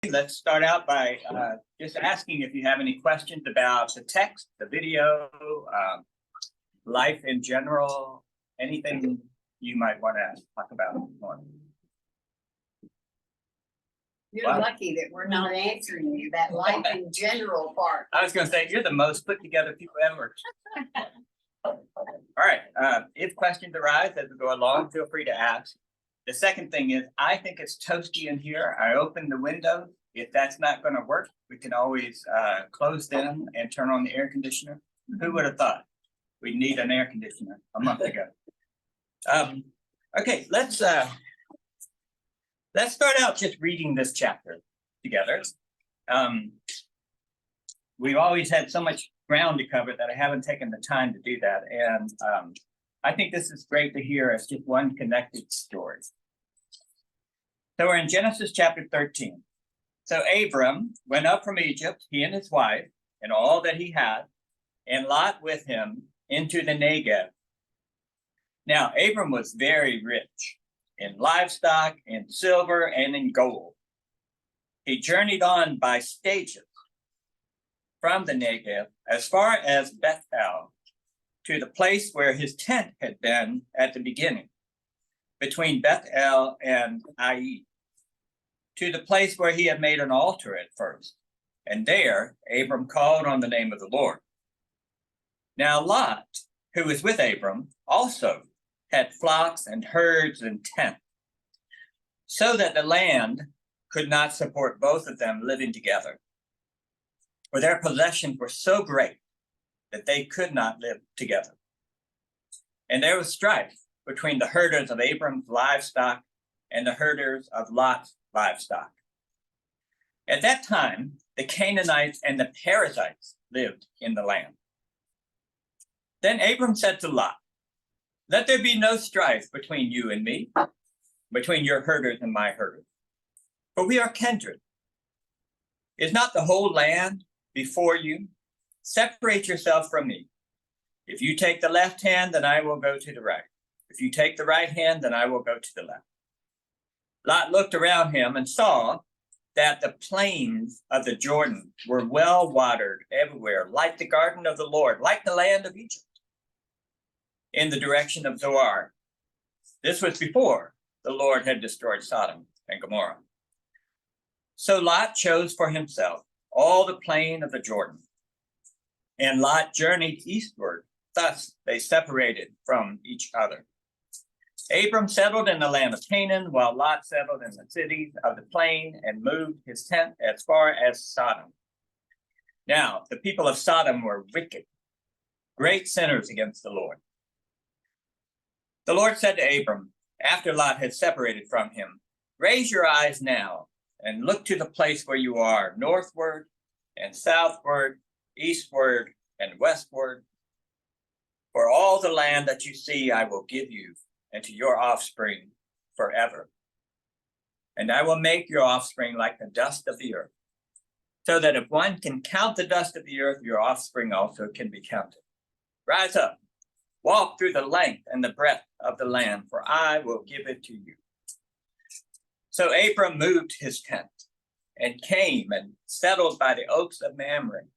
Let's start out by just asking if you have any questions about the text, the video, life in general, anything you might want to talk about more. You're lucky that we're not answering you that life in general part. I was going to say, you're the most put together people ever. All right. If questions arise as we go along, feel free to ask. The second thing is, I think it's toasty in here. I opened the window. If that's not going to work, we can always close them and turn on the air conditioner. Who would have thought we'd need an air conditioner a month ago? Okay, let's start out just reading this chapter together. We've always had so much ground to cover that I haven't taken the time to do that. And I think this is great to hear as just one connected story. So we're in Genesis chapter 13. So Abram went up from Egypt, he and his wife, and all that he had, and Lot with him into the Negev. Now, Abram was very rich in livestock, in silver, and in gold. He journeyed on by stages from the Negev as far as Bethel, to the place where his tent had been at the beginning, between Bethel and Ai, to the place where he had made an altar at first. And there Abram called on the name of the Lord. Now Lot, who was with Abram, also had flocks and herds and tents, so that the land could not support both of them living together. For their possessions were so great that they could not live together. And there was strife between the herders of Abram's livestock and the herders of Lot's livestock. At that time, the Canaanites and the Perizzites lived in the land. Then Abram said to Lot, "Let there be no strife between you and me, between your herders and my herders, for we are kindred. Is not the whole land before you? Separate yourself from me. If you take the left hand, then I will go to the right. If you take the right hand, then I will go to the left." Lot looked around him and saw that the plains of the Jordan were well watered everywhere, like the garden of the Lord, like the land of Egypt, in the direction of Zoar. This was before the Lord had destroyed Sodom and Gomorrah. So Lot chose for himself all the plain of the Jordan, and Lot journeyed eastward. Thus they separated from each other. Abram settled in the land of Canaan, while Lot settled in the cities of the plain and moved his tent as far as Sodom. Now, the people of Sodom were wicked, great sinners against the Lord. The Lord said to Abram, after Lot had separated from him, "Raise your eyes now and look to the place where you are, northward and southward, eastward and westward. For all the land that you see, I will give you and to your offspring forever. And I will make your offspring like the dust of the earth, so that if one can count the dust of the earth, your offspring also can be counted. Rise up, walk through the length and the breadth of the land, for I will give it to you." So Abram moved his tent and came and settled by the oaks of Mamre,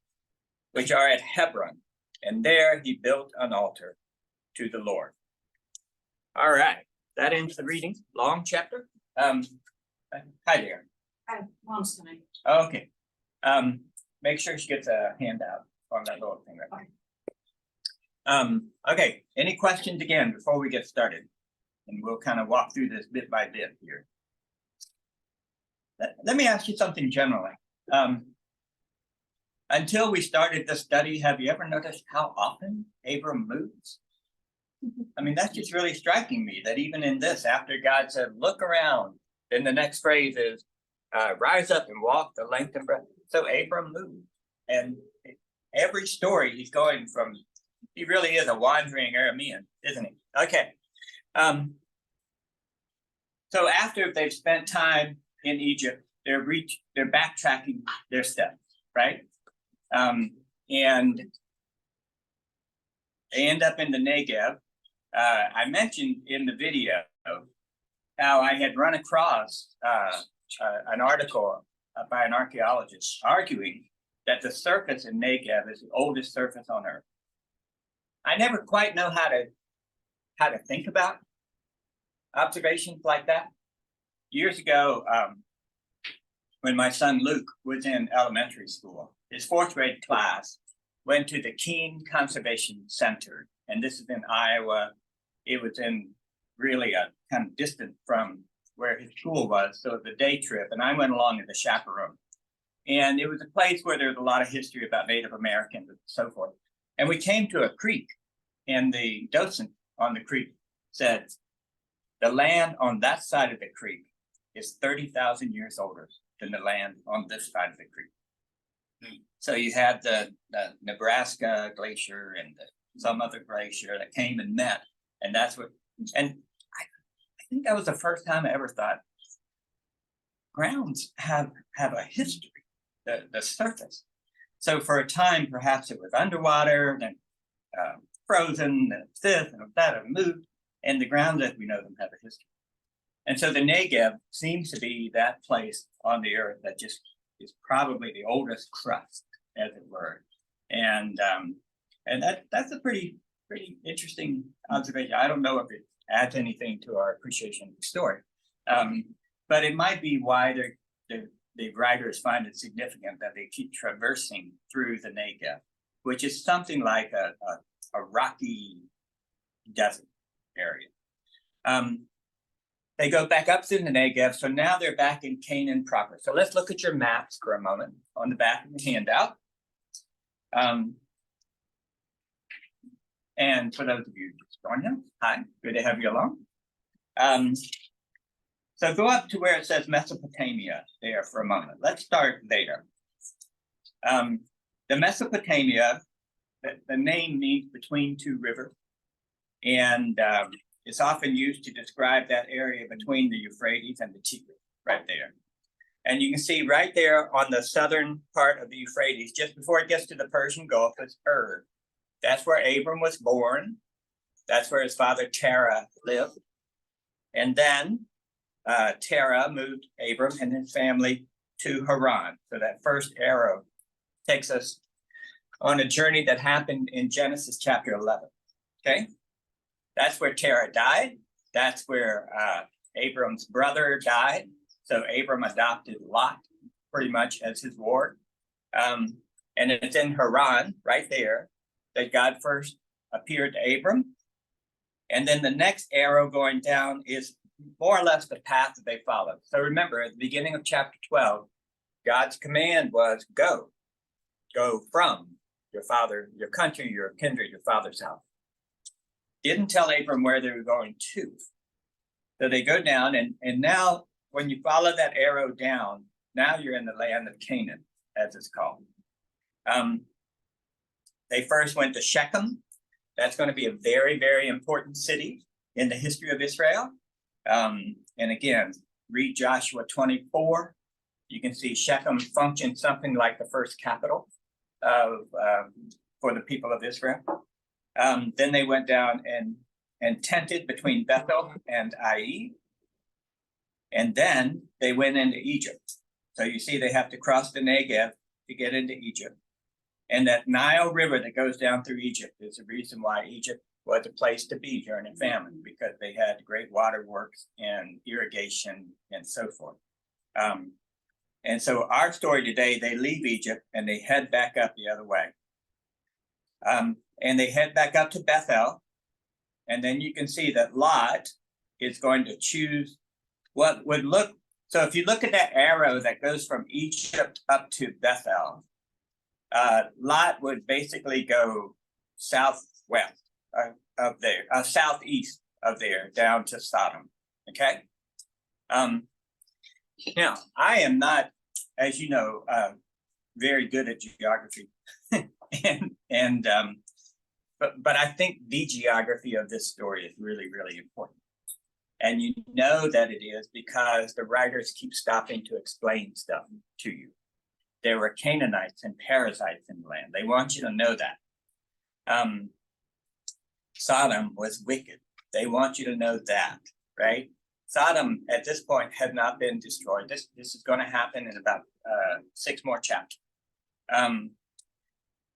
which are at Hebron, and there he built an altar to the Lord. All right, that ends the reading. Long chapter. Hi there. Hi, Mom's tonight. Okay. Make sure she gets a handout on that little thing right there. Okay, any questions again before we get started? And we'll kind of walk through this bit by bit here. Let me ask you something generally. Until we started this study, have you ever noticed how often Abram moves? I mean, that's just really striking me that even in this, after God said, "Look around," then the next phrase is, "Rise up and walk the length and breadth." So Abram moved. And every story he's going from, he really is a wandering Aramean, isn't he? Okay. So after they've spent time in Egypt, they're backtracking their steps, right? And they end up in the Negev. I mentioned in the video how I had run across an article by an archaeologist arguing that the surface in Negev is the oldest surface on Earth. I never quite know how to think about observations like that. Years ago, when my son Luke was in elementary school, his fourth grade class went to the Keene Conservation Center, and this is in Iowa. It was in really a kind of distant from where his school was, so it was a day trip, and I went along as a chaperone. And it was a place where there was a lot of history about Native Americans and so forth. And we came to a creek, and the docent on the creek said, the land on that side of the creek is 30,000 years older than the land on this side of the creek. So you had the Nebraska glacier and some other glacier that came and met, and that's what, and I think that was the first time I ever thought grounds have a history, the surface. So for a time, perhaps it was underwater, then frozen, then this and that, and moved, and the grounds as we know them have a history. And so the Negev seems to be that place on the earth that just is probably the oldest crust, as it were. And that's a pretty interesting observation. I don't know if it adds anything to our appreciation of the story, but it might be why the writers find it significant that they keep traversing through the Negev, which is something like a rocky desert area. They go back up through the Negev, so now they're back in Canaan proper. So let's look at your maps for a moment on the back of the handout. And for those of you just joining us, hi, good to have you along. So go up to where it says Mesopotamia there for a moment. Let's start there. The Mesopotamia, the name means between two rivers, and it's often used to describe that area between the Euphrates and the Tigris, right there. And you can see right there on the southern part of the Euphrates, just before it gets to the Persian Gulf, is Ur. That's where Abram was born. That's where his father Terah lived. And then Terah moved Abram and his family to Haran. So that first arrow takes us on a journey that happened in Genesis chapter 11. Okay, that's where Terah died. That's where Abram's brother died. So Abram adopted Lot pretty much as his ward. And it's in Haran, right there, that God first appeared to Abram. And then the next arrow going down is more or less the path that they followed. So remember, at the beginning of chapter 12, God's command was go from your father, your country, your kindred, your father's house. Didn't tell Abram where they were going to. So they go down, and now when you follow that arrow down, now you're in the land of Canaan, as it's called. They first went to Shechem. That's going to be a very, very important city in the history of Israel. And again, read Joshua 24. You can see Shechem functioned something like the first capital for the people of Israel. Then they went down and tented between Bethel and Ai. And then they went into Egypt. So you see they have to cross the Negev to get into Egypt. And that Nile River that goes down through Egypt is the reason why Egypt was a place to be during a famine, because they had great waterworks and irrigation and so forth. And so our story today, they leave Egypt and they head back up the other way. And they head back up to Bethel. And then you can see that Lot is going to choose what would look. So if you look at that arrow that goes from Egypt up to Bethel, Lot would basically go southwest of there, southeast of there, down to Sodom. Okay. Now I am not, as you know, very good at geography, but I think the geography of this story is really, really important. And you know that it is because the writers keep stopping to explain stuff to you. There were Canaanites and Perizzites in the land. They want you to know that. Sodom was wicked. They want you to know that, right? Sodom at this point had not been destroyed. This is going to happen in about 6 more chapters.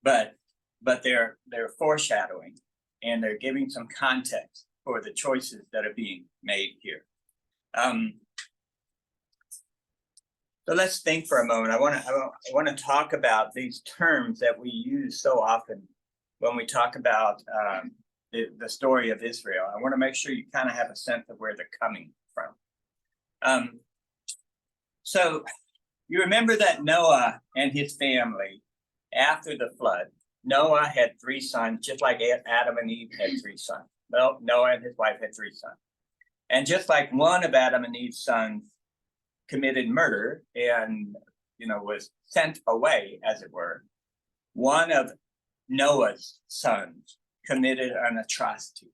But they're foreshadowing, and they're giving some context for the choices that are being made here. So let's think for a moment. I want to talk about these terms that we use so often when we talk about the story of Israel. I want to make sure you kind of have a sense of where they're coming from. So you remember that Noah and his family, after the flood, Noah had 3 sons, just like Adam and Eve had 3 sons. Well, Noah and his wife had 3 sons. And just like one of Adam and Eve's sons committed murder and, was sent away, as it were, one of Noah's sons committed an atrocity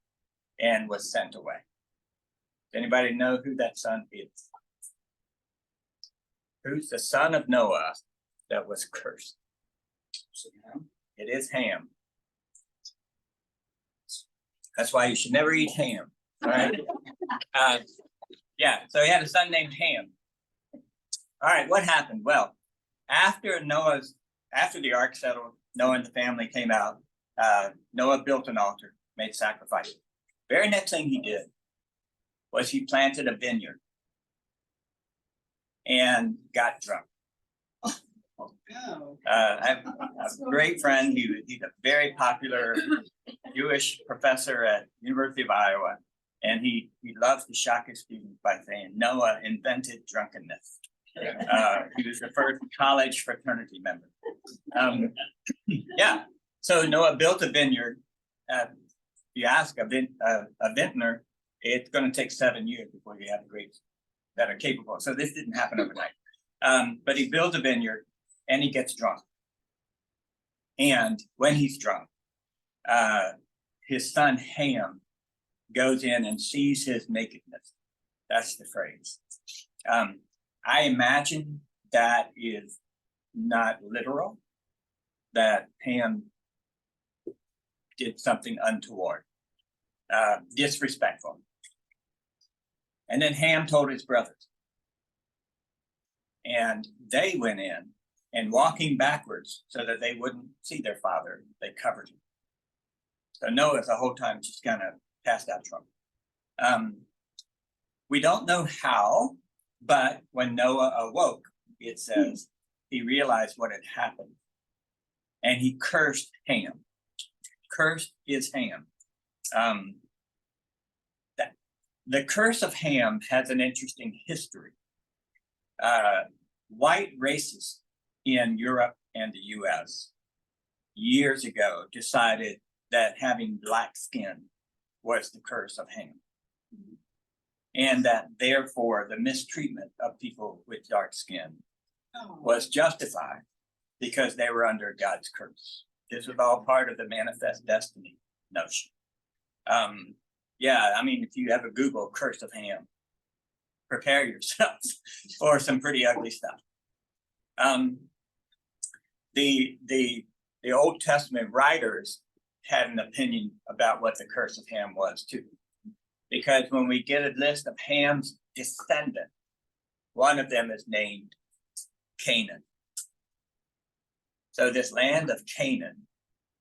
and was sent away. Anybody know who that son is? Who's the son of Noah that was cursed? It is Ham. That's why you should never eat ham, right? So he had a son named Ham. All right, what happened? Well, after the ark settled, Noah and the family came out. Noah built an altar, made sacrifice. Very next thing he did was he planted a vineyard and got drunk. I have a great friend. He's a very popular Jewish professor at University of Iowa, and he loves to shock his students by saying Noah invented drunkenness. He was the first college fraternity member. So Noah built a vineyard. If you ask a vintner, it's going to take 7 years before you have grapes that are capable. So this didn't happen overnight. But he built a vineyard and he gets drunk. And when he's drunk, his son Ham goes in and sees his nakedness. That's the phrase. I imagine that is not literal, that Ham did something untoward, disrespectful. And then Ham told his brothers. And they went in and walking backwards so that they wouldn't see their father, they covered him. So Noah the whole time just kind of passed out drunk. We don't know how, but when Noah awoke, it says he realized what had happened and he cursed Ham. Cursed is Ham. The curse of Ham has an interesting history. White racists in Europe and the US years ago decided that having black skin was the curse of Ham. And that therefore the mistreatment of people with dark skin was justified because they were under God's curse. This was all part of the manifest destiny notion. If you ever Google curse of Ham, prepare yourself for some pretty ugly stuff. The Old Testament writers had an opinion about what the curse of Ham was too. Because when we get a list of Ham's descendants, one of them is named Canaan. So this land of Canaan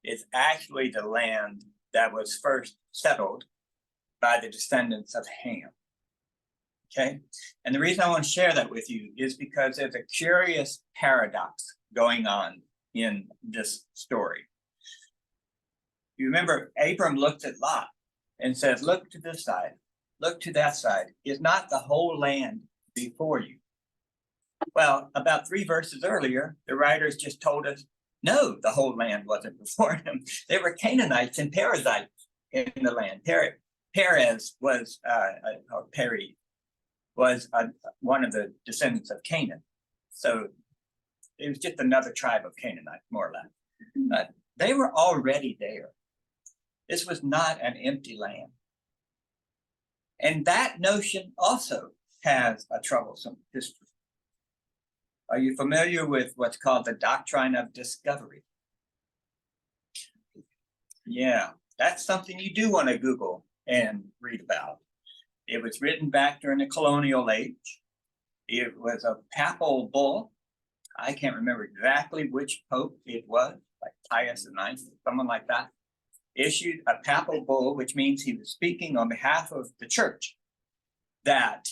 is actually the land that was first settled by the descendants of Ham. Okay? And the reason I want to share that with you is because there's a curious paradox going on in this story. You remember Abram looked at Lot and says, look to this side, look to that side. Is not the whole land before you? Well, about 3 verses earlier, the writers just told us, no, the whole land wasn't before him. There were Canaanites and Perizzites in the land. Perez was, or Peri, was one of the descendants of Canaan. So it was just another tribe of Canaanites, more or less. But they were already there. This was not an empty land. And that notion also has a troublesome history. Are you familiar with what's called the doctrine of discovery? Yeah, that's something you do want to Google and read about. It was written back during the colonial age. It was a papal bull. I can't remember exactly which pope it was, like Pius IX, someone like that, issued a papal bull, which means he was speaking on behalf of the church, that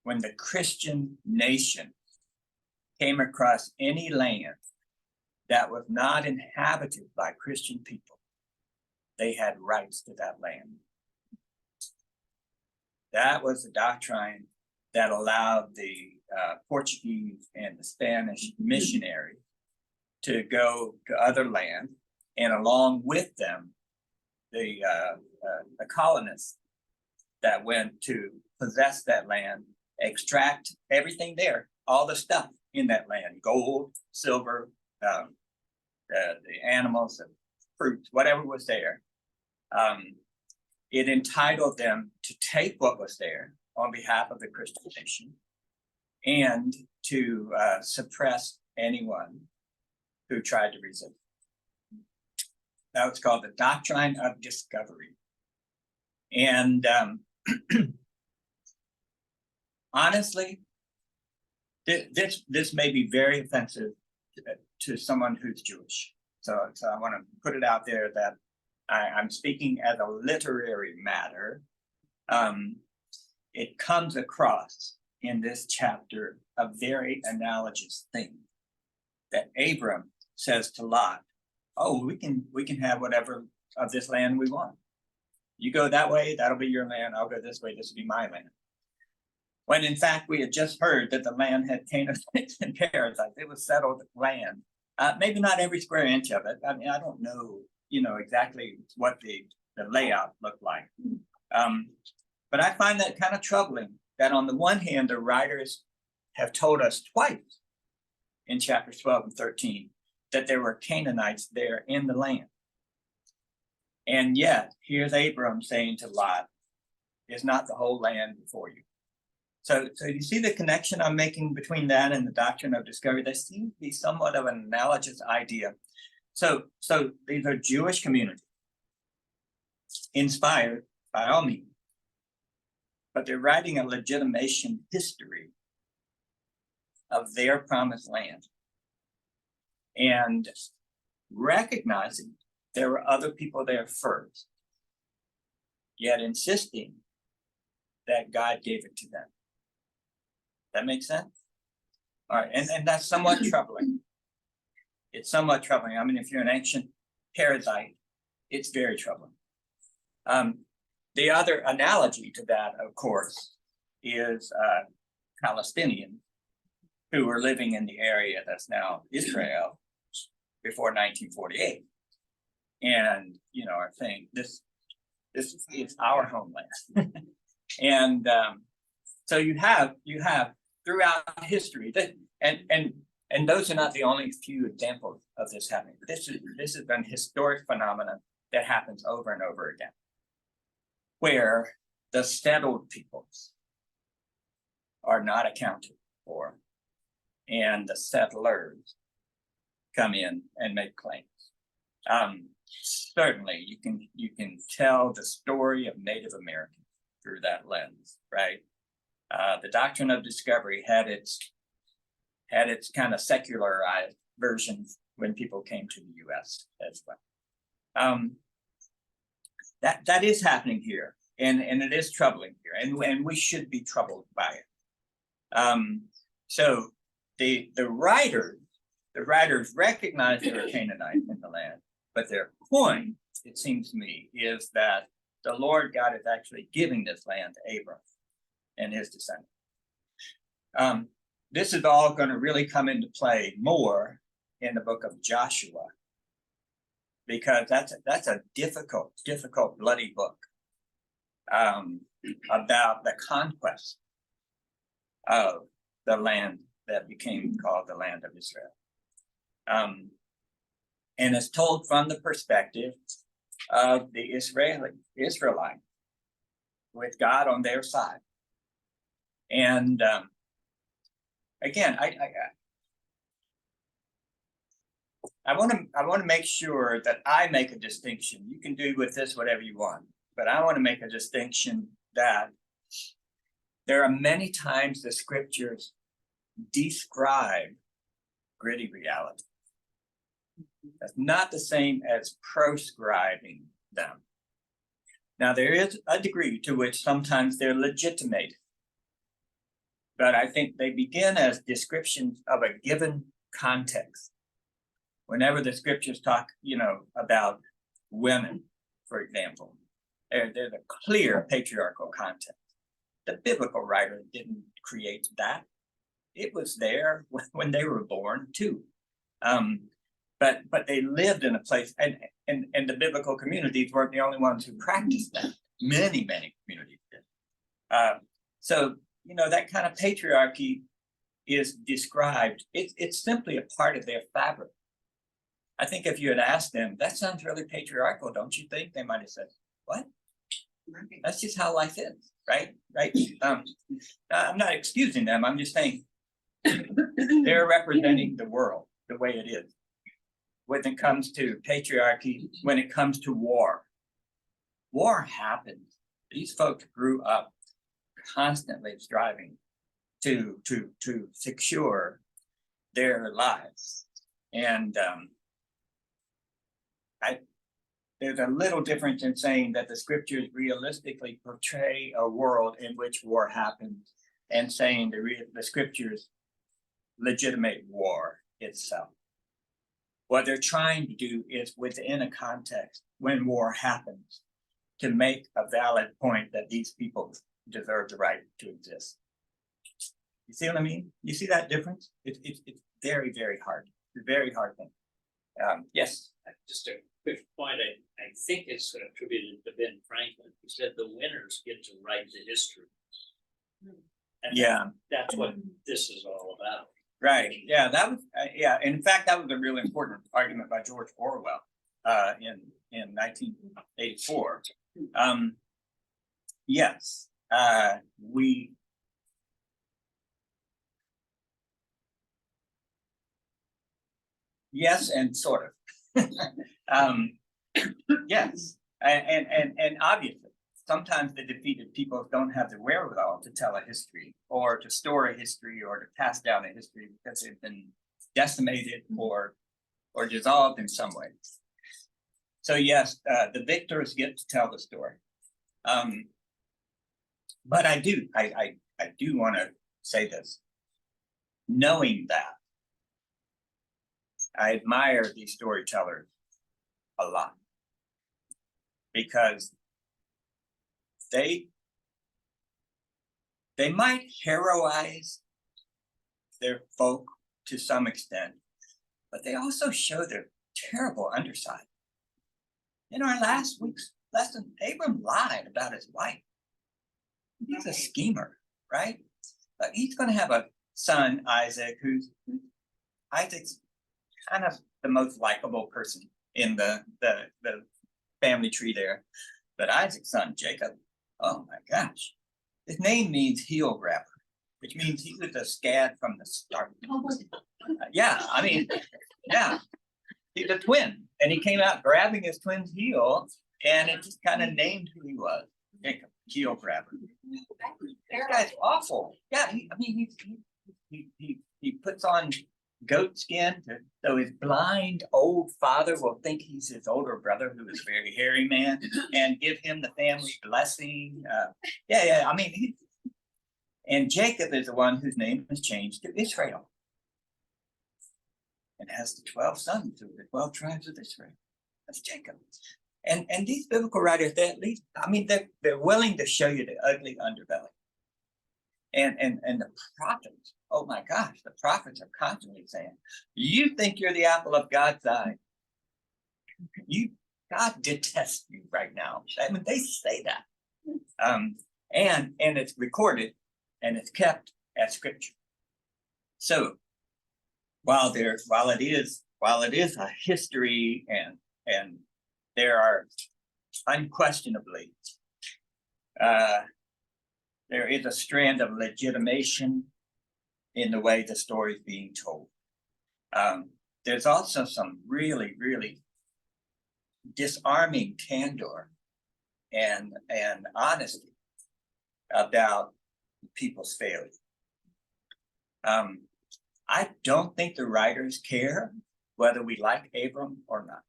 when the Christian nation came across any land that was not inhabited by Christian people, they had rights to that land. That was the doctrine that allowed the Portuguese and the Spanish missionaries to go to other land, and along with them, the colonists that went to possess that land, extract everything there, all the stuff in that land, gold, silver, the animals, the fruits, whatever was there. It entitled them to take what was there on behalf of the Christian nation and to suppress anyone who tried to resist. That was called the doctrine of discovery. And honestly, this may be very offensive to someone who's Jewish. So I want to put it out there that I'm speaking as a literary matter. It comes across in this chapter a very analogous thing that Abram says to Lot, oh, we can have whatever of this land we want. You go that way, that'll be your land. I'll go this way, this will be my land. When in fact, we had just heard that the land had Canaanites and Perizzites. It was settled land. Maybe not every square inch of it. I mean, I don't know, exactly what the layout looked like. But I find that kind of troubling that on the one hand, the writers have told us twice in chapters 12 and 13 that there were Canaanites there in the land. And yet, here's Abram saying to Lot, is not the whole land before you? So you see the connection I'm making between that and the doctrine of discovery. There seems to be somewhat of an analogous idea. So these are Jewish communities, inspired by all means, but they're writing a legitimation history of their promised land and recognizing there were other people there first, yet insisting that God gave it to them. That makes sense? All right, and that's somewhat troubling. It's somewhat troubling. I mean, if you're an ancient Perizzite, it's very troubling. The other analogy to that, of course, is Palestinians who were living in the area that's now Israel before 1948. And, are saying this is our homeland. And so you have throughout history that, and those are not the only few examples of this happening. This has been historic phenomenon that happens over and over again, where the settled peoples are not accounted for, and the settlers come in and make claims. Certainly, you can tell the story of Native Americans through that lens, right? The doctrine of discovery had its kind of secularized version when people came to the U.S. as well. That is happening here, and it is troubling here, and we should be troubled by it. So the writers recognize there are Canaanites in the land, but their point, it seems to me, is that the Lord God is actually giving this land to Abram and his descendants. This is all going to really come into play more in the book of Joshua, because that's a difficult, bloody book about the conquest of the land that became called the land of Israel. And it's told from the perspective of the Israelite, with God on their side. And again, I want to make sure that I make a distinction. You can do with this whatever you want, but I want to make a distinction that there are many times the scriptures describe gritty reality. That's not the same as proscribing them. Now, there is a degree to which sometimes they're legitimate, but I think they begin as descriptions of a given context. Whenever the scriptures talk, about women, for example, there's a clear patriarchal context. The biblical writer didn't create that. It was there when they were born too. But they lived in a place, and the biblical communities weren't the only ones who practiced that. Many communities did. So that kind of patriarchy is described. It's simply a part of their fabric. I think if you had asked them, that sounds really patriarchal, don't you think? They might have said, what? That's just how life is, right? I'm not excusing them. I'm just saying they're representing the world the way it is. When it comes to patriarchy, when it comes to war happens. These folks grew up constantly striving to secure their lives. And there's a little difference in saying that the scriptures realistically portray a world in which war happens and saying the scriptures legitimate war itself. What they're trying to do is within a context when war happens to make a valid point that these people deserve the right to exist. You see what I mean? You see that difference? It's very, very hard. It's a very hard thing. Yes. Just a quick point, I think it's attributed to Ben Franklin, who said the winners get to write the history. And Yeah. that's what this is all about. Right. Yeah. That was. In fact, that was a really important argument by George Orwell in 1984. Yes. Yes, and sort of. Yes, and obviously, sometimes the defeated people don't have the wherewithal to tell a history or to store a history or to pass down a history because they've been decimated or dissolved in some way. So yes, the victors get to tell the story. But I do want to say this, knowing that I admire these storytellers a lot because they might heroize their folk to some extent, but they also show their terrible underside. In our last week's lesson, Abram lied about his wife. He's a schemer, right? But he's going to have a son, Isaac, Isaac's kind of the most likable person in the family tree there. But Isaac's son, Jacob, oh my gosh. His name means heel grabber, which means he was a scad from the start. Yeah, he's a twin. And he came out grabbing his twin's heel, and it just kind of named who he was. Jacob, heel grabber. This guy's awful. Yeah, he puts on goat skin so his blind old father will think he's his older brother who is a very hairy man and give him the family blessing. And Jacob is the one whose name was changed to Israel and has the 12 sons of the 12 tribes of Israel. That's Jacob. And these biblical writers, they at least, they're willing to show you the ugly underbelly. And the prophets, oh my gosh, the prophets are constantly saying, you think you're the apple of God's eye. God detests you right now. They say that. And it's recorded and it's kept as scripture. So while it is a history and there are unquestionably there is a strand of legitimation in the way the story is being told. There's also some really, really disarming candor and honesty about people's failure. I don't think the writers care whether we like Abram or not.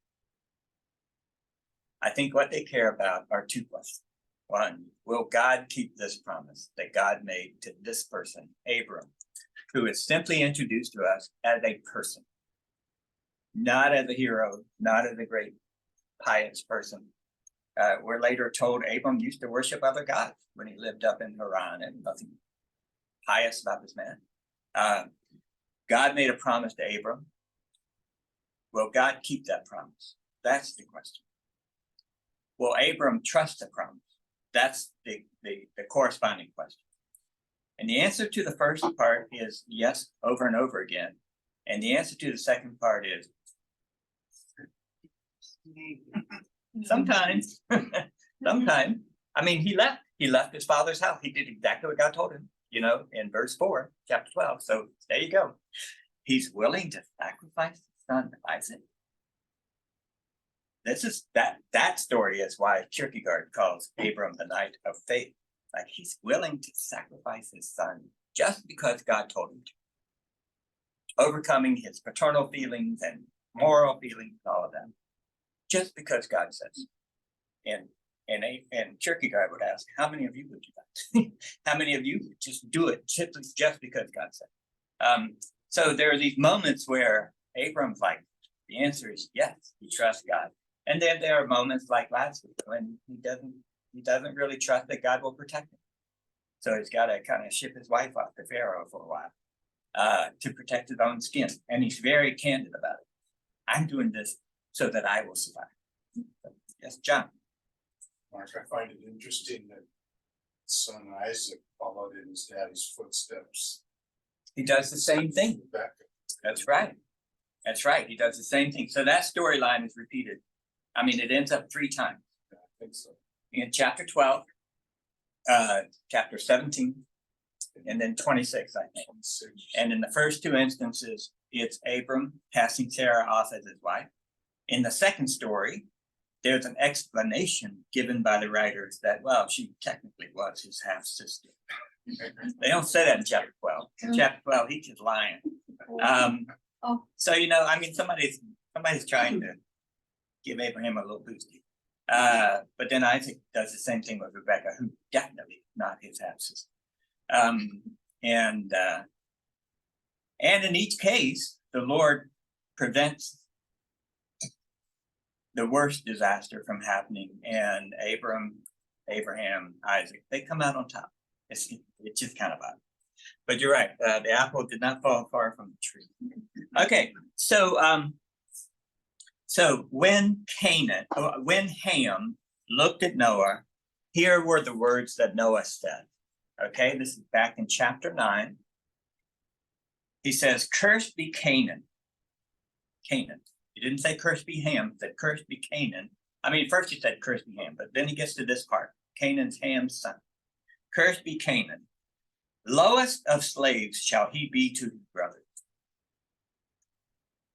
I think what they care about are two questions. One, will God keep this promise that God made to this person, Abram, who is simply introduced to us as a person, not as a hero, not as a great pious person. We're later told Abram used to worship other gods when he lived up in Haran, and nothing pious about this man. God made a promise to Abram. Will God keep that promise? That's the question. Will Abram trust the promise? That's the corresponding question. And the answer to the first part is yes, over and over again. And the answer to the second part is sometimes. Sometimes. I mean, he left his father's house. He did exactly what God told him, in verse 4, chapter 12. So there you go. He's willing to sacrifice his son Isaac. This is that story is why Kierkegaard calls Abram the knight of faith. Like, he's willing to sacrifice his son just because God told him to. Overcoming his paternal feelings and moral feelings, all of that. Just because God says. And Kierkegaard would ask, how many of you would do that? How many of you would just do it just because God said? So there are these moments where Abram's like, the answer is yes, he trusts God. And then there are moments like last week when he doesn't really trust that God will protect him. So he's got to kind of ship his wife off to Pharaoh for a while to protect his own skin. And he's very candid about it. I'm doing this so that I will survive. So, yes, John. Mark, I find it interesting that son Isaac followed in his daddy's footsteps. He does the same thing. That's right. That's right. He does the same thing. So that storyline is repeated. I mean, it ends up 3 times. I think so. In chapter 12, chapter 17, and then 26, I think. 26. And in the first 2 instances, it's Abram passing Sarah off as his wife. In the second story, there's an explanation given by the writers that, well, she technically was his half sister. They don't say that in chapter 12. In chapter 12, he's just lying. So, I mean, somebody's trying to give Abraham a little boosty. But then Isaac does the same thing with Rebecca, who definitely not his half sister. And in each case, the Lord prevents the worst disaster from happening, and Abraham, Isaac, they come out on top. It's just kind of odd. But you're right, the apple did not fall far from the tree. Okay, so when Ham looked at Noah, here were the words that Noah said. Okay, this is back in chapter 9. He says, "Cursed be Canaan." Canaan. He didn't say cursed be Ham, he said cursed be Canaan. I mean, first he said cursed be Ham, but then he gets to this part. Canaan's Ham's son. Cursed be Canaan. Lowest of slaves shall he be to his brothers.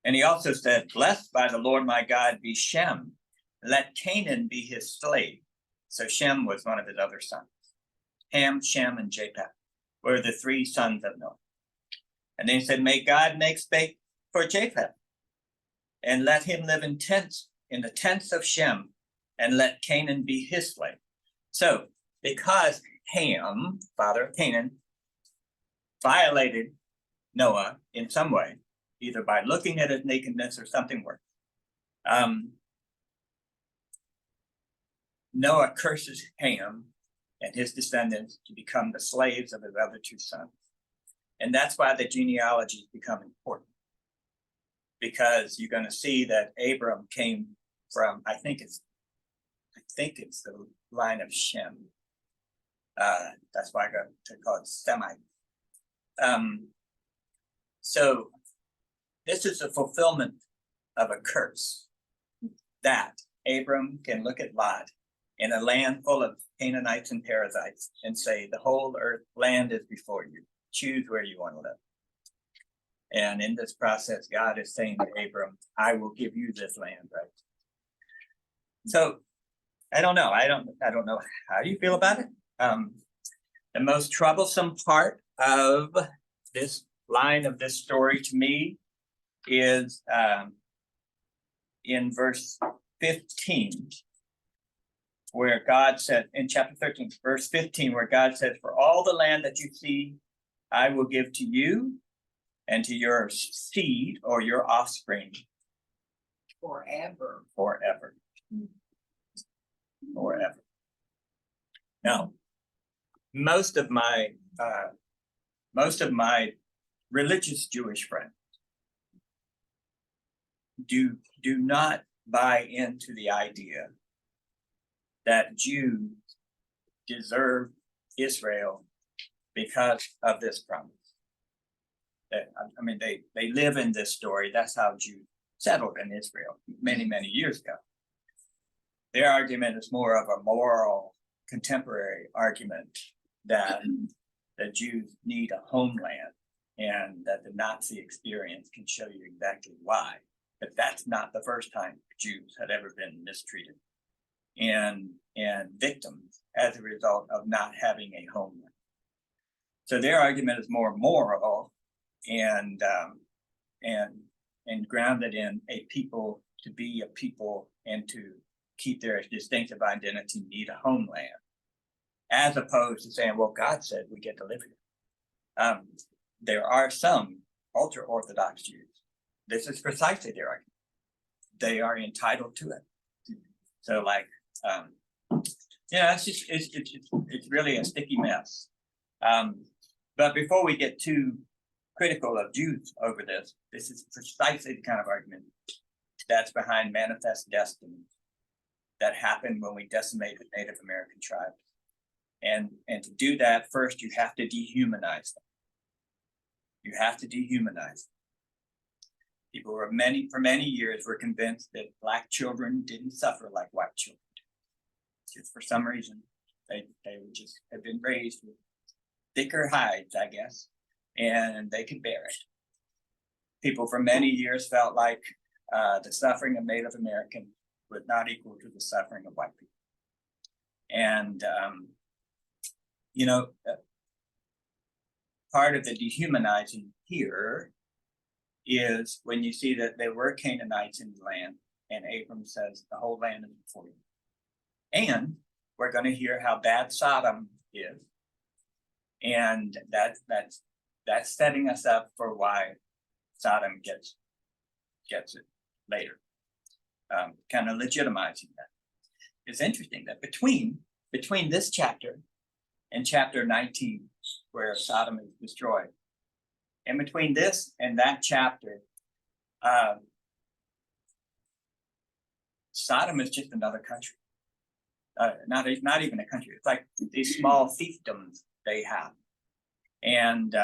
And he also said, blessed by the Lord my God be Shem. Let Canaan be his slave. So Shem was one of his other sons. Ham, Shem, and Japheth were the 3 sons of Noah. And then he said, may God make space for Japheth, and let him live in tents, in the tents of Shem, and let Canaan be his slave. So, because Ham, father of Canaan, violated Noah in some way, either by looking at his nakedness or something worse, Noah curses Ham and his descendants to become the slaves of his other 2 sons. And that's why the genealogy has become important. Because you're going to see that Abram came from, I think it's the line of Shem. That's why I got to call it Semite. So this is a fulfillment of a curse that Abram can look at Lot in a land full of Canaanites and Perizzites and say, the whole earth land is before you. Choose where you want to live. And in this process, God is saying to Abram, I will give you this land, right? So I don't know. I don't know how you feel about it. The most troublesome part of this line of this story to me is in verse 15, where God said, in chapter 13, verse 15, where God says, for all the land that you see, I will give to you and to your seed or your offspring Forever. forever. Forever. Now, most of my religious Jewish friends do not buy into the idea that Jews deserve Israel because of this promise. I mean, they live in this story. That's how Jews settled in Israel many, many years ago. Their argument is more of a moral contemporary argument that the Jews need a homeland and that the Nazi experience can show you exactly why. But that's not the first time Jews had ever been mistreated and victims as a result of not having a homeland. So their argument is more moral and grounded in a people, to be a people and to keep their distinctive identity, need a homeland, as opposed to saying, well, God said we get to live here. There are some ultra-Orthodox Jews. This is precisely their argument. They are entitled to it. So like, it's really a sticky mess. But before we get too critical of Jews over this is precisely the kind of argument that's behind manifest destiny that happened when we decimated Native American tribes. And to do that, first you have to dehumanize them. You have to dehumanize them. People for many years were convinced that Black children didn't suffer like white children. Just for some reason, they just had been raised with thicker hides, I guess, and they could bear it. People for many years felt like the suffering of Native Americans was not equal to the suffering of white people. And, part of the dehumanizing here is when you see that there were Canaanites in the land, and Abram says, the whole land is before you. And we're going to hear how bad Sodom is. And that's setting us up for why Sodom gets it later. Kind of legitimizing that. It's interesting that between this chapter and chapter 19, where Sodom is destroyed, and between this and that chapter, Sodom is just another country. Not even a country. It's like these small fiefdoms they have. And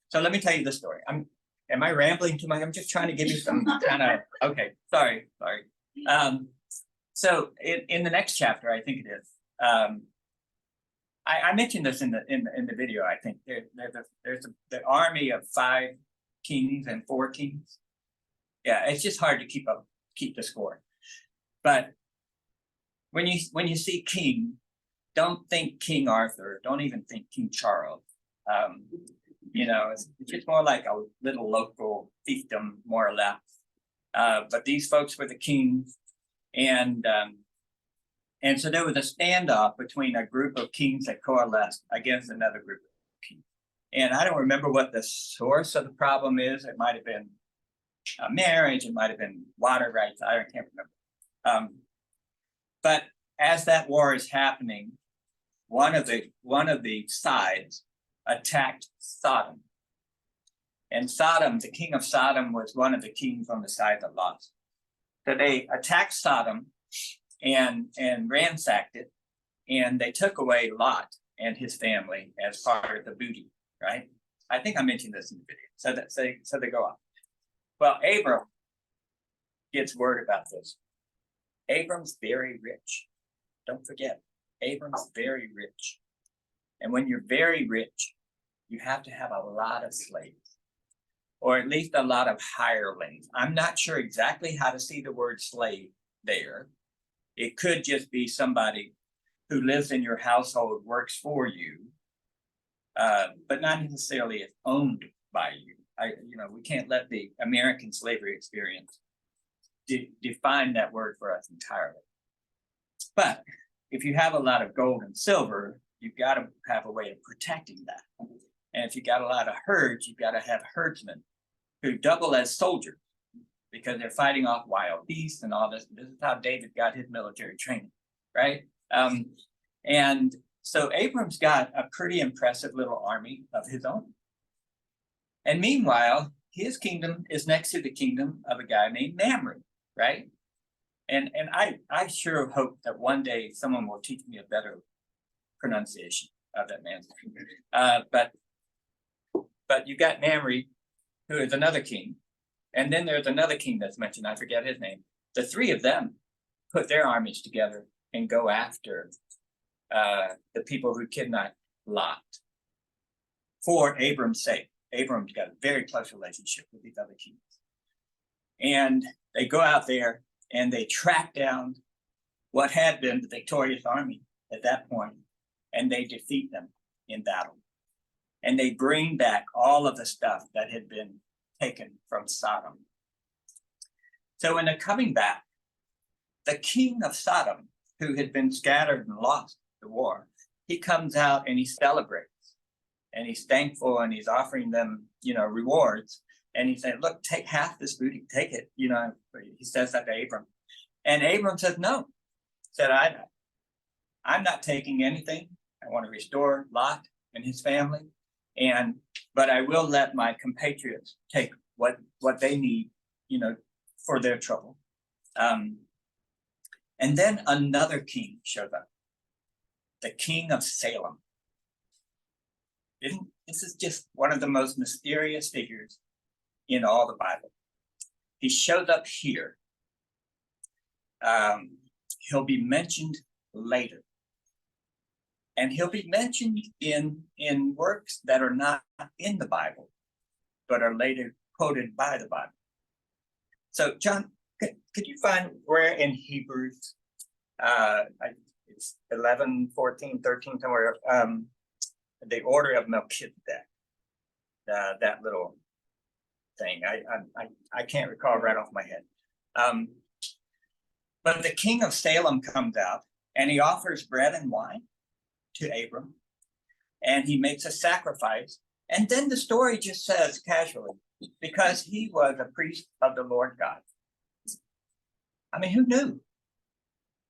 so let me tell you this story. Am I rambling too much? I'm just trying to give you some kind of, okay, sorry. So in the next chapter, I think it is, I mentioned this in the video. I think there's the army of 5 kings and 4 kings. Yeah, it's just hard to keep the score. But when you see king, don't think King Arthur. Don't even think King Charles. It's just more like a little local fiefdom, more or less. But these folks were the kings, and so there was a standoff between a group of kings that coalesced against another group of kings. And I don't remember what the source of the problem is. It might have been a marriage. It might have been water rights. I can't remember. But as that war is happening, one of the sides attacked Sodom. And Sodom, the king of Sodom, was one of the kings on the side of Lot. So they attacked Sodom and ransacked it, and they took away Lot and his family as part of the booty, right? I think I mentioned this in the video. So they go off. Well, Abram gets word about this. Abram's very rich. Don't forget, Abram's very rich. And when you're very rich, you have to have a lot of slaves, or at least a lot of hirelings. I'm not sure exactly how to see the word slave there. It could just be somebody who lives in your household works for you, but not necessarily is owned by you. We can't let the American slavery experience define that word for us entirely. But if you have a lot of gold and silver, you've got to have a way of protecting that. And if you got a lot of herds, you've got to have herdsmen who double as soldiers because they're fighting off wild beasts and all this. This is how David got his military training, right? And so Abram's got a pretty impressive little army of his own. And meanwhile, his kingdom is next to the kingdom of a guy named Mamre, right? And I sure hope that one day someone will teach me a better pronunciation of that man's name. But you got Mamre, who is another king. And then there's another king that's mentioned, I forget his name. The three of them put their armies together and go after the people who kidnapped Lot for Abram's sake. Abram's got a very close relationship with these other kings. And they go out there and they track down what had been the victorious army at that point, and they defeat them in battle. And they bring back all of the stuff that had been taken from Sodom. So when they're coming back, the king of Sodom, who had been scattered and lost the war, he comes out and he celebrates. And he's thankful and he's offering them, rewards. And he said, look, take half this booty, take it. He says that to Abram. And Abram says, no. Said, I'm not taking anything. I want to restore Lot and his family. But I will let my compatriots take what they need, for their trouble. And then another king showed up. The king of Salem. This is just one of the most mysterious figures in all the Bible. He shows up here. He'll be mentioned later. And he'll be mentioned in works that are not in the Bible, but are later quoted by the Bible. So, John, could you find where in Hebrews, it's 11, 14, 13, somewhere, the order of Melchizedek, that little thing. I can't recall right off my head. But the king of Salem comes out and he offers bread and wine to Abram, and he makes a sacrifice. And then the story just says casually, because he was a priest of the Lord God. I mean, who knew?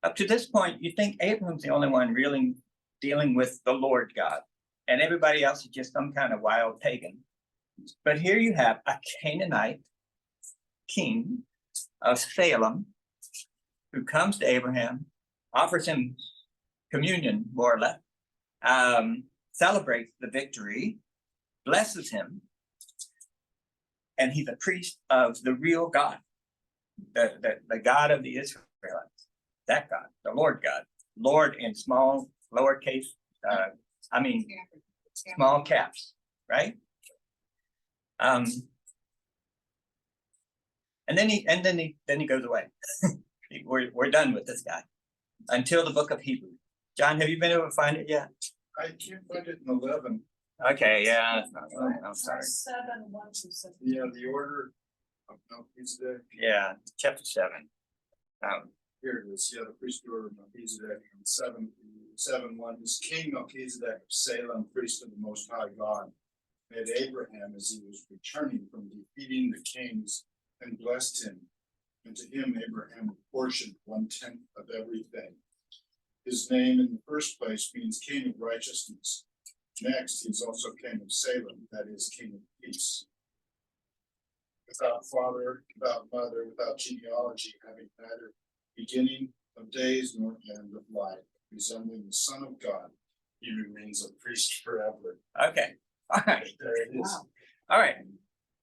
Up to this point, you think Abram's the only one really dealing with the Lord God, and everybody else is just some kind of wild pagan. But here you have a Canaanite king of Salem who comes to Abraham, offers him communion, more or less, celebrates the victory, blesses him, and he's a priest of the real God, the God of the Israelites, that God, the Lord God, Lord in small, lowercase, small caps, right? And then he goes away. We're done with this guy until the book of Hebrews. John, have you been able to find it yet? I can't find it in 11. Okay, yeah, that's not right. I'm sorry. 7, 1 to 7. Yeah, the order of Melchizedek. Yeah, chapter 7. Here it is. Yeah, the priest order of Melchizedek. 7:1 is King Melchizedek of Salem, priest of the Most High God, met Abraham as he was returning from defeating the kings and blessed him. And to him, Abraham apportioned 1/10 of everything. His name in the first place means King of Righteousness. Next, he is also King of Salem, that is, King of Peace. Without father, without mother, without genealogy, having neither beginning of days nor end of life, resembling the Son of God, he remains a priest forever. Okay, all right, There it is. Wow. all right.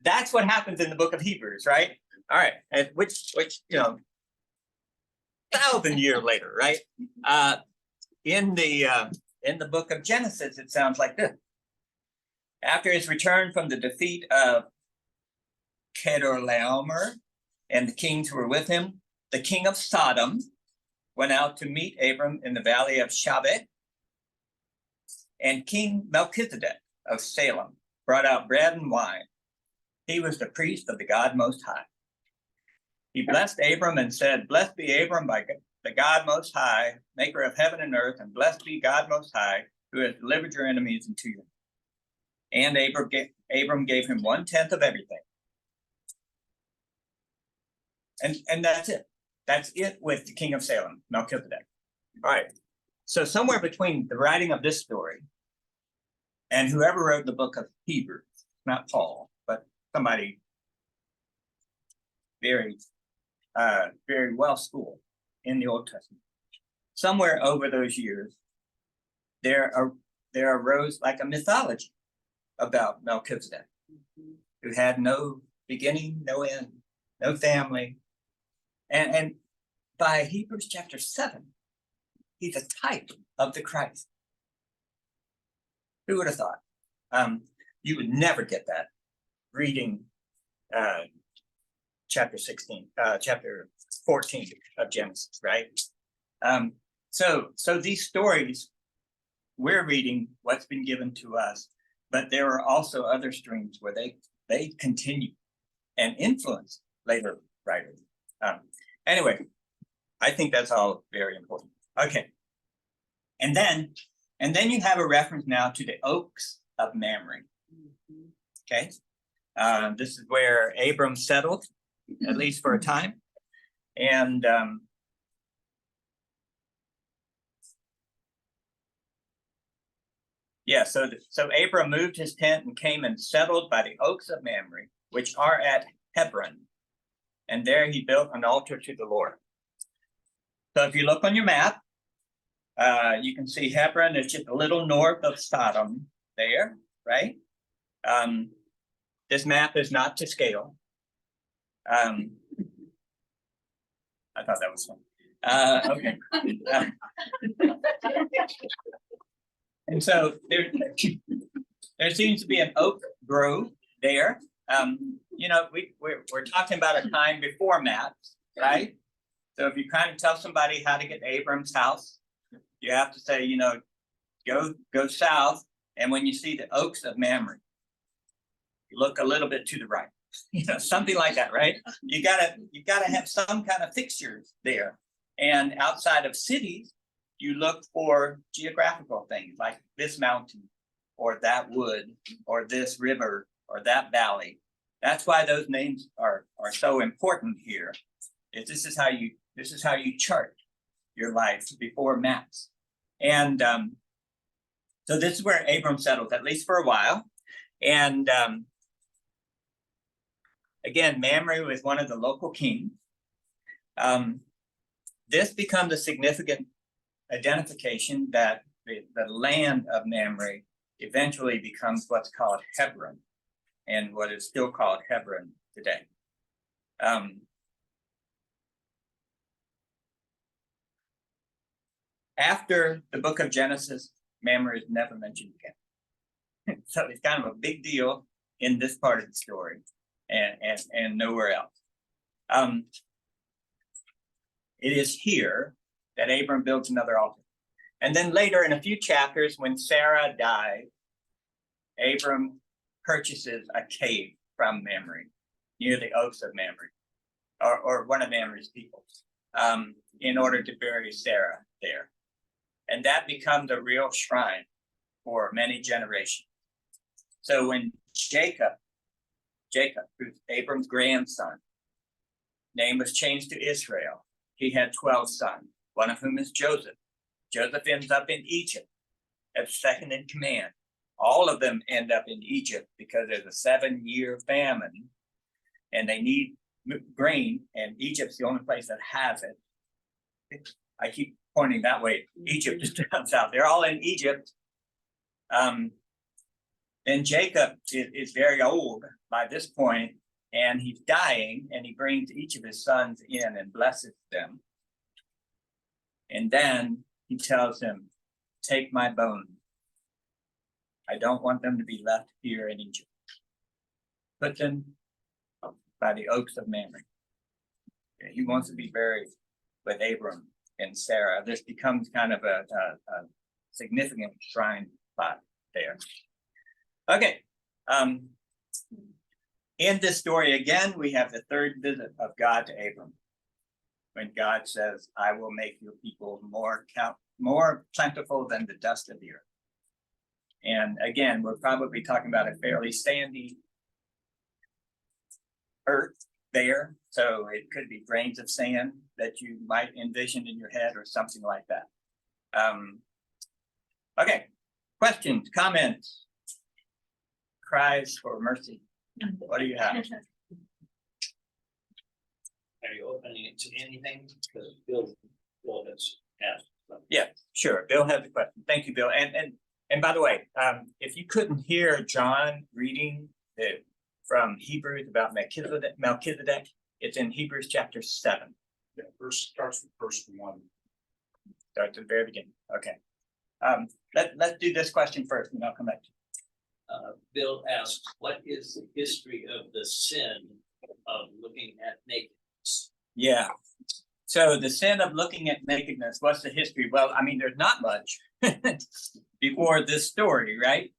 That's what happens in the book of Hebrews, right? All right, and which 1,000 years later, right? In the book of Genesis, it sounds like this. After his return from the defeat of Chedorlaomer and the kings who were with him, the king of Sodom went out to meet Abram in the valley of Shaveh. And King Melchizedek of Salem brought out bread and wine. He was the priest of the God Most High. He blessed Abram and said, "Blessed be Abram by the God Most High, maker of heaven and earth, and blessed be God Most High, who has delivered your enemies into you." And Abram gave him 1/10 of everything. And that's it. That's it with the king of Salem, Melchizedek. All right. So somewhere between the writing of this story and whoever wrote the book of Hebrews, not Paul, but somebody very, very well schooled in the Old Testament, somewhere over those years, there arose like a mythology about Melchizedek, who had no beginning, no end, no family. And by Hebrews chapter 7, he's a type of the Christ. Who would have thought? You would never get that reading chapter 14 of Genesis, right? So these stories, we're reading what's been given to us, but there are also other streams where they continue and influence later writers. Anyway, I think that's all very important. Okay. And then you have a reference now to the Oaks of Mamre. Okay. This is where Abram settled, at least for a time. And yeah, so Abram moved his tent and came and settled by the Oaks of Mamre, which are at Hebron. And there he built an altar to the Lord. So if you look on your map, you can see Hebron is just a little north of Sodom there, right? This map is not to scale. I thought that was fun. Okay. And so there seems to be an oak grove there. You know, we're talking about a time before maps, right? So if you kind of tell somebody how to get to Abram's house, you have to say, you know, go south, and when you see the Oaks of Mamre, you look a little bit to the right, you know, something like that, right? You gotta have some kind of fixtures there. And outside of cities, you look for geographical things like this mountain or that wood or this river or that valley. That's why those names are so important here. This is how you chart your life before maps. And so this is where Abram settled, at least for a while. And again, Mamre was one of the local kings. This becomes a significant identification that the land of Mamre eventually becomes what's called Hebron, and what is still called Hebron today. After the book of Genesis, Mamre is never mentioned again. So it's kind of a big deal in this part of the story, and nowhere else. It is here that Abram builds another altar. And then later in a few chapters, when Sarah died, Abram purchases a cave from Mamre near the Oaks of Mamre, or one of Mamre's people, in order to bury Sarah there. And that becomes a real shrine for many generations. So when Jacob, who's Abram's grandson, name was changed to Israel, he had 12 sons, one of whom is Joseph. Joseph ends up in Egypt as second in command. All of them end up in Egypt because there's a 7-year famine and they need grain, and Egypt's the only place that has it. I keep pointing that way. Egypt just turns out they're all in Egypt. Then Jacob is very old by this point, and he's dying, and he brings each of his sons in and blesses them. And then he tells him, "Take my bones. I don't want them to be left here in Egypt. Put them by the Oaks of Mamre." He wants to be buried with Abram and Sarah. This becomes kind of a significant shrine spot there. Okay. In this story, again, we have the third visit of God to Abram. When God says, I will make your people more plentiful than the dust of the earth. And again, we're probably talking about a fairly sandy earth there. So it could be grains of sand that you might envision in your head or something like that. Okay, questions, comments, cries for mercy. What do you have? Are you opening it to anything? Because Bill has asked. Yeah, sure. Bill has a question. Thank you, Bill. And by the way, if you couldn't hear John reading from Hebrews about Melchizedek, it's in Hebrews chapter 7. Yeah, starts with verse 1. Start to the very beginning. Okay. Let's do this question first, and I'll come back to you. Bill asks, what is the history of the sin of looking at nakedness? Yeah. So the sin of looking at nakedness, what's the history? Well, I mean, there's not much before this story, right?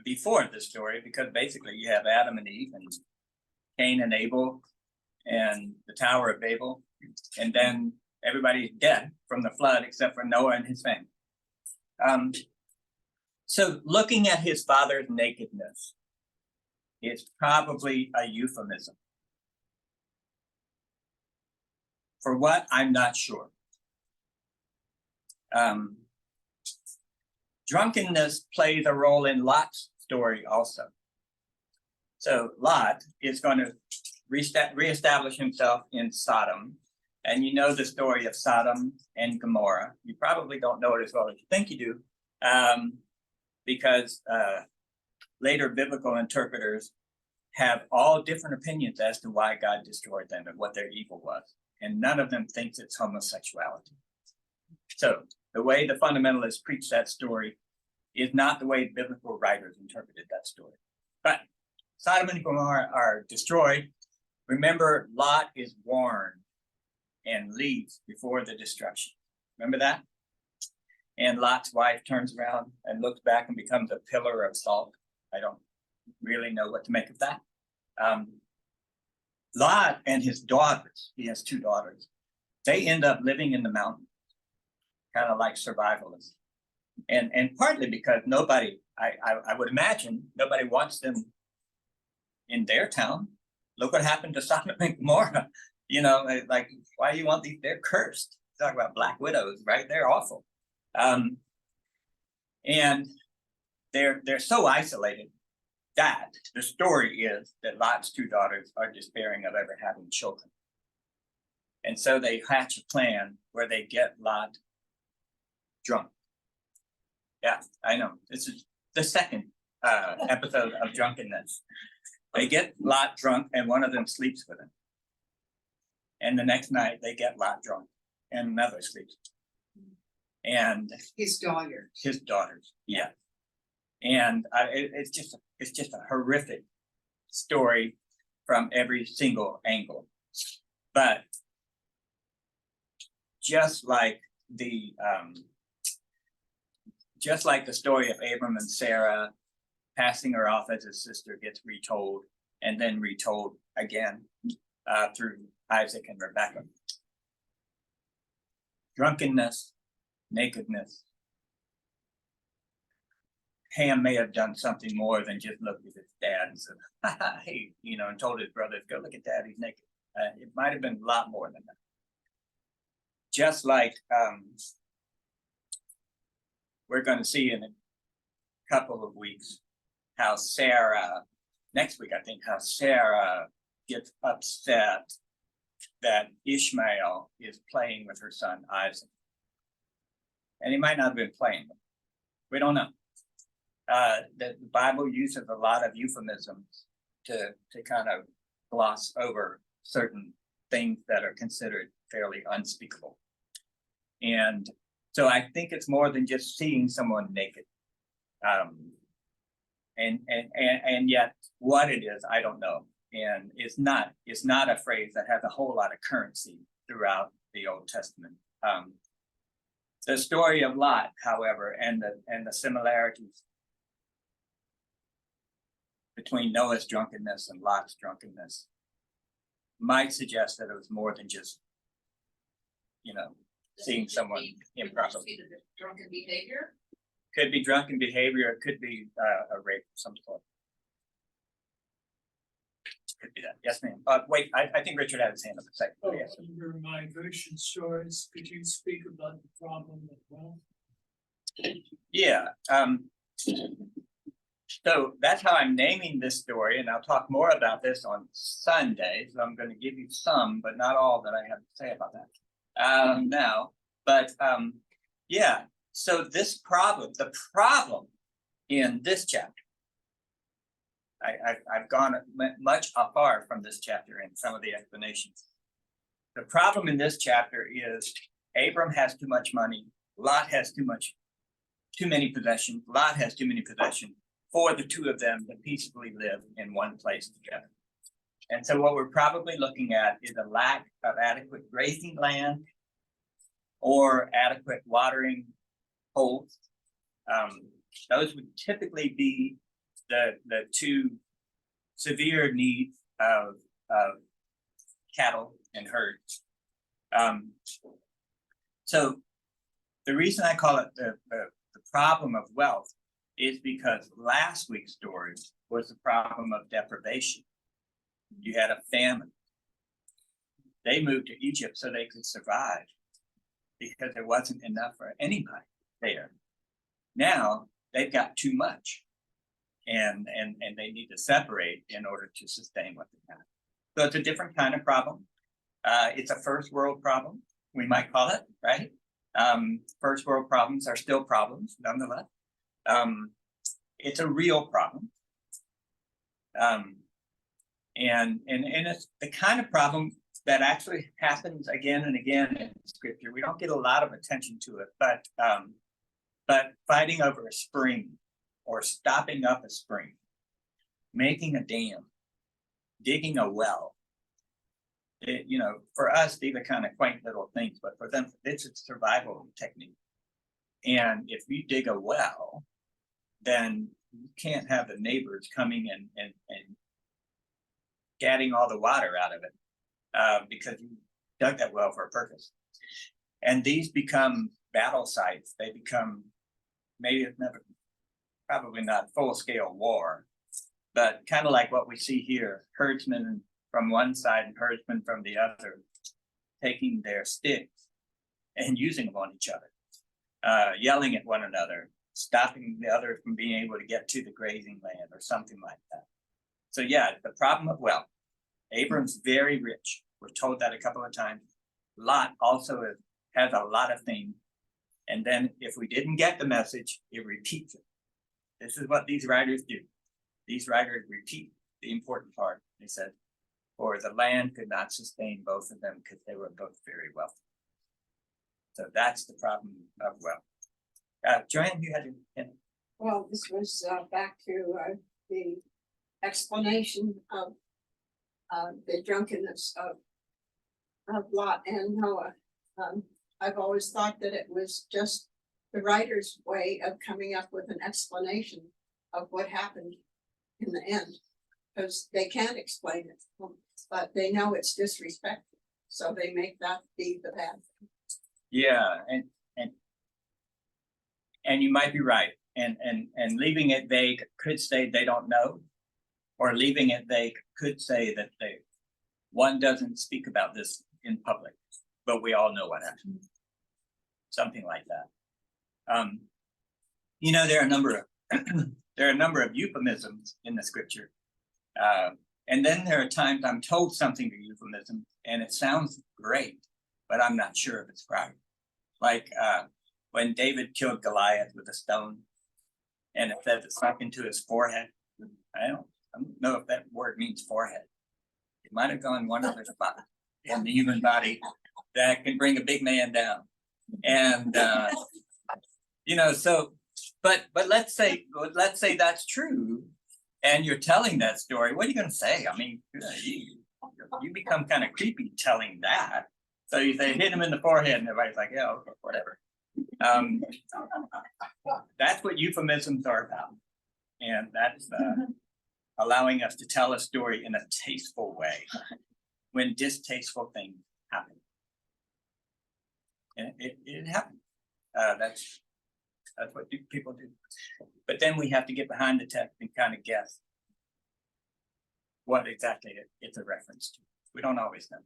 Before this story, because basically you have Adam and Eve and Cain and Abel and the Tower of Babel, and then everybody's dead from the flood except for Noah and his family. So looking at his father's nakedness is probably a euphemism. For what? I'm not sure. Drunkenness plays a role in Lot's story also. So Lot is going to reestablish himself in Sodom. And you know the story of Sodom and Gomorrah. You probably don't know it as well as you think you do, because later biblical interpreters have all different opinions as to why God destroyed them and what their evil was. And none of them thinks it's homosexuality. So the way the fundamentalists preach that story is not the way biblical writers interpreted that story. But Sodom and Gomorrah are destroyed. Remember, Lot is warned and leaves before the destruction. Remember that? And Lot's wife turns around and looks back and becomes a pillar of salt. I don't really know what to make of that. Lot and his daughters, he has 2 daughters, they end up living in the mountains, kind of like survivalists. And partly because nobody, I would imagine, nobody wants them in their town. Look what happened to Sodom and Gomorrah. You know, like, why do you want these? They're cursed. Talk about black widows, right? They're awful. And they're so isolated that the story is that Lot's 2 daughters are despairing of ever having children. And so they hatch a plan where they get Lot drunk. Yeah, I know. This is the second episode of drunkenness. They get Lot drunk and one of them sleeps with him. And the next night they get Lot drunk and another sleeps. And His daughters, yeah. And it's just a horrific story from every single angle. But just like the story of Abram and Sarah, passing her off as his sister gets retold and then retold again through Isaac and Rebekah. Drunkenness, nakedness. Ham may have done something more than just look at his dad and said, hey, you know, and told his brothers, go look at dad, he's naked. It might have been a lot more than that. Just like we're going to see in a couple of weeks how Sarah, next week, I think, how Sarah gets upset that Ishmael is playing with her son Isaac. And he might not have been playing. We don't know. The Bible uses a lot of euphemisms to kind of gloss over certain things that are considered fairly unspeakable. And so I think it's more than just seeing someone naked. And yet what it is, I don't know. And it's not a phrase that has a whole lot of currency throughout the Old Testament. The story of Lot, however, and the similarities between Noah's drunkenness and Lot's drunkenness might suggest that it was more than just, seeing someone improperly. Drunken behavior? Could be drunken behavior, it could be a rape of some sort. Could be that, yes, ma'am. Wait, I think Richard had his hand up a second. Oh, Yes. under migration stories, could you speak about the problem of wealth? Yeah, so that's how I'm naming this story, and I'll talk more about this on Sunday. So I'm going to give you some, but not all that I have to say about that now. But yeah, so the problem in this chapter, I've gone much afar from this chapter in some of the explanations. The problem in this chapter is Abram has too much money, Lot has too many possessions, Lot has too many possessions for the two of them to peacefully live in one place together. And so what we're probably looking at is a lack of adequate grazing land or adequate watering holes. Those would typically be the two severe needs of cattle and herds. So the reason I call it the problem of wealth is because last week's story was the problem of deprivation. You had a famine. They moved to Egypt so they could survive because there wasn't enough for anybody there. Now they've got too much. And they need to separate in order to sustain what they have. So it's a different kind of problem. It's a first world problem, we might call it, right? First world problems are still problems, nonetheless. It's a real problem. And it's the kind of problem that actually happens again and again in scripture. We don't get a lot of attention to it, but fighting over a spring, or stopping up a spring, making a dam, digging a well. For us, these are kind of quaint little things, but for them, it's a survival technique. And if you dig a well, then you can't have the neighbors coming and getting all the water out of it because you dug that well for a purpose. And these become battle sites. They become, maybe it's never, probably not full-scale war, but kind of like what we see here, herdsmen from one side and herdsmen from the other, taking their sticks and using them on each other, yelling at one another, stopping the other from being able to get to the grazing land or something like that. So yeah, the problem of wealth. Abram's very rich. We're told that a couple of times. Lot also has a lot of things. And then if we didn't get the message, it repeats it. This is what these writers do. These writers repeat the important part. They said, for the land could not sustain both of them because they were both very wealthy. So that's the problem of wealth. Joanne, you had to. Well, this was back to the explanation of the drunkenness of Lot and Noah. I've always thought that it was just the writer's way of coming up with an explanation of what happened in the end, because they can't explain it, but they know it's disrespectful, so they make that be the bad thing. Yeah, and you might be right, and leaving it vague could say they don't know, or leaving it vague could say that one doesn't speak about this in public, but we all know what happened. Something like that. There are a number of euphemisms in the scripture, and then there are times I'm told something to euphemism and it sounds great, but I'm not sure if it's right. Like when David killed Goliath with a stone, and it says it sunk into his forehead. I don't know if that word means forehead. It might have gone one other spot in the human body that can bring a big man down. And so, but let's say that's true, and you're telling that story. What are you going to say? I mean, you become kind of creepy telling that. So you say hit him in the forehead and everybody's like, yeah, okay, whatever. That's what euphemisms are about. And that's allowing us to tell a story in a tasteful way when distasteful things happen. And it happens. That's what people do. But then we have to get behind the text and kind of guess what exactly it's a reference to. We don't always know.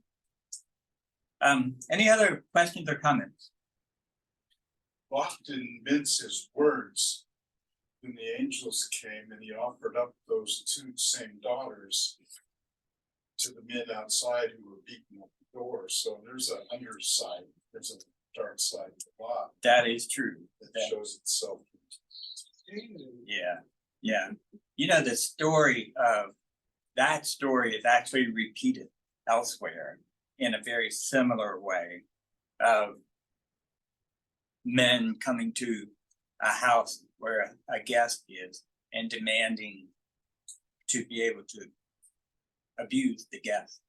Any other questions or comments? Lot didn't mince his words when the angels came and he offered up those two same daughters to the men outside who were beating up the door. So there's an underside, there's a dark side to Lot That is true. that shows itself. Yeah, yeah. You know, the story of that story is actually repeated elsewhere in a very similar way of men coming to a house where a guest is and demanding to be able to abuse the guest.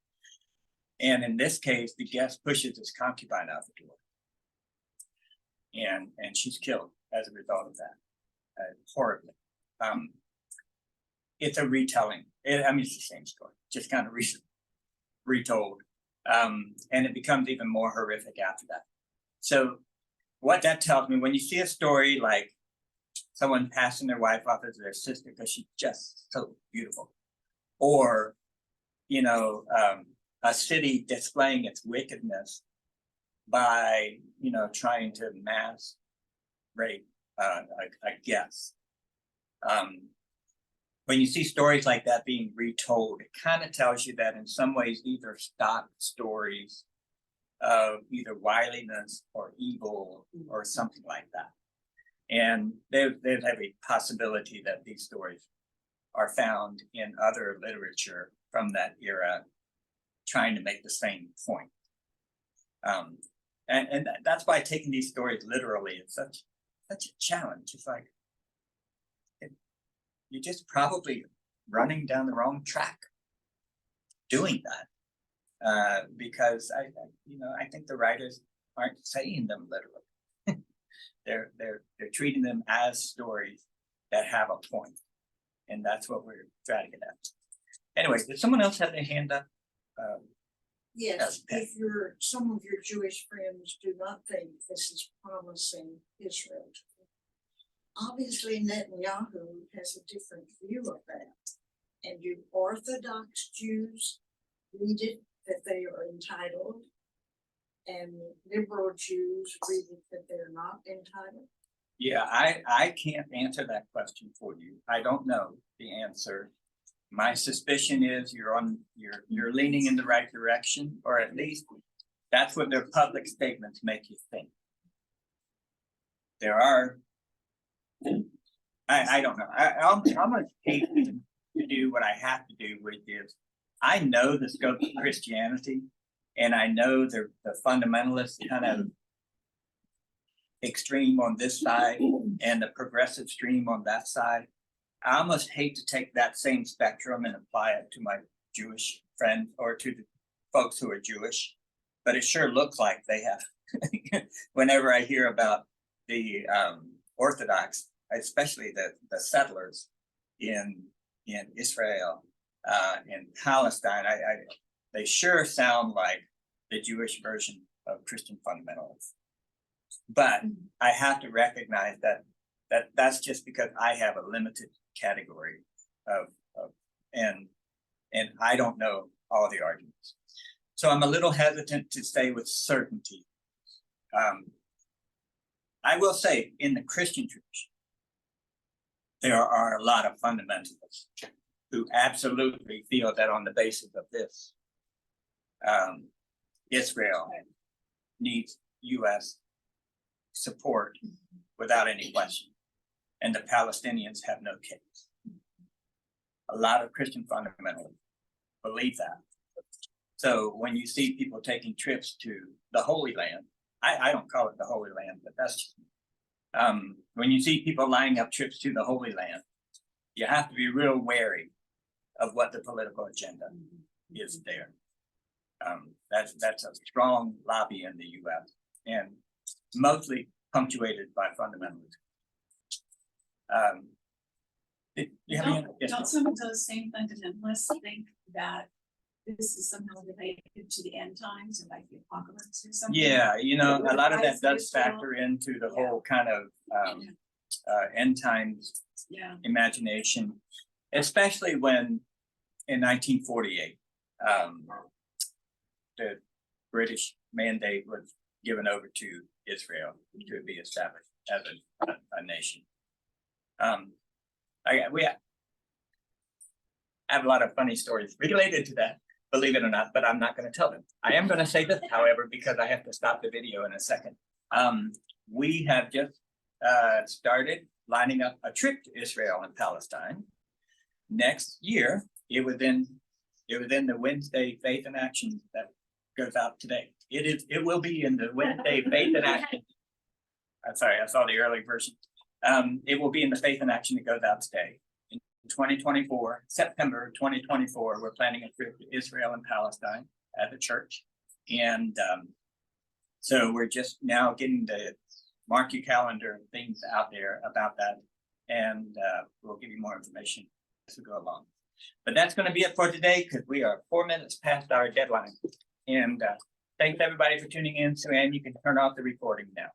And in this case, the guest pushes his concubine out the door. And she's killed as a result of that, horribly. It's a retelling. It's the same story, just kind of retold. And it becomes even more horrific after that. So what that tells me, when you see a story like someone passing their wife off as their sister because she's just so beautiful, or, you know, a city displaying its wickedness by, you know, trying to mass rape a guest. When you see stories like that being retold, it kind of tells you that in some ways these are stock stories of either wiliness or evil or something like that. And there's every possibility that these stories are found in other literature from that era trying to make the same point. And that's why taking these stories literally is such a challenge. It's like, you're just probably running down the wrong track doing that. Because I think the writers aren't saying them literally. They're treating them as stories that have a point. And that's what we're trying to get at. Anyway, did someone else have their hand up? Yes, if some of your Jewish friends do not think this is promising Israel. Obviously Netanyahu has a different view of that. And do Orthodox Jews read it that they are entitled? And liberal Jews read it that they're not entitled? Yeah, I can't answer that question for you. I don't know the answer. My suspicion is you're leaning in the right direction, or at least that's what their public statements make you think. There are, I don't know. I'm gonna hate to do what I have to do, which is I know the scope of Christianity, and I know the fundamentalist kind of extreme on this side and the progressive stream on that side. I almost hate to take that same spectrum and apply it to my Jewish friends or to the folks who are Jewish, but it sure looks like they have. Whenever I hear about the Orthodox, especially the settlers in Israel, in Palestine, they sure sound like the Jewish version of Christian fundamentalists. But I have to recognize that's just because I have a limited category of and I don't know all the arguments. So I'm a little hesitant to say with certainty. I will say in the Christian tradition, there are a lot of fundamentalists who absolutely feel that on the basis of this, Israel needs US support without any question. And the Palestinians have no case. A lot of Christian fundamentalists believe that. So when you see people taking trips to the Holy Land, I don't call it the Holy Land, but that's just when you see people lining up trips to the Holy Land, you have to be real wary of what the political agenda is there. That's a strong lobby in the US and mostly punctuated by fundamentalism. You have any? Yes, Don't some of those same fundamentalists think that this is somehow related to the end times or like the apocalypse or something? yeah, you know, a lot of that Rise of does Israel. factor into the Yeah. whole kind of end times Yeah, imagination, especially when in 1948, the British mandate was given over to Israel to be established as a nation. We have a lot of funny stories related to that, believe it or not, but I'm not going to tell them. I am going to say this, however, because I have to stop the video in a second. We have just started lining up a trip to Israel and Palestine. Next year, it was in the Wednesday Faith in Action that goes out today. It will be in the Wednesday Faith in Action. I'm sorry, I saw the early version. It will be in the Faith in Action that goes out today. In 2024, September 2024, we're planning a trip to Israel and Palestine as a church. And so we're just now getting the mark your calendar things out there about that. And we'll give you more information as we go along. But that's going to be it for today because we are 4 minutes past our deadline. And thanks everybody for tuning in. So, Ann, you can turn off the recording now.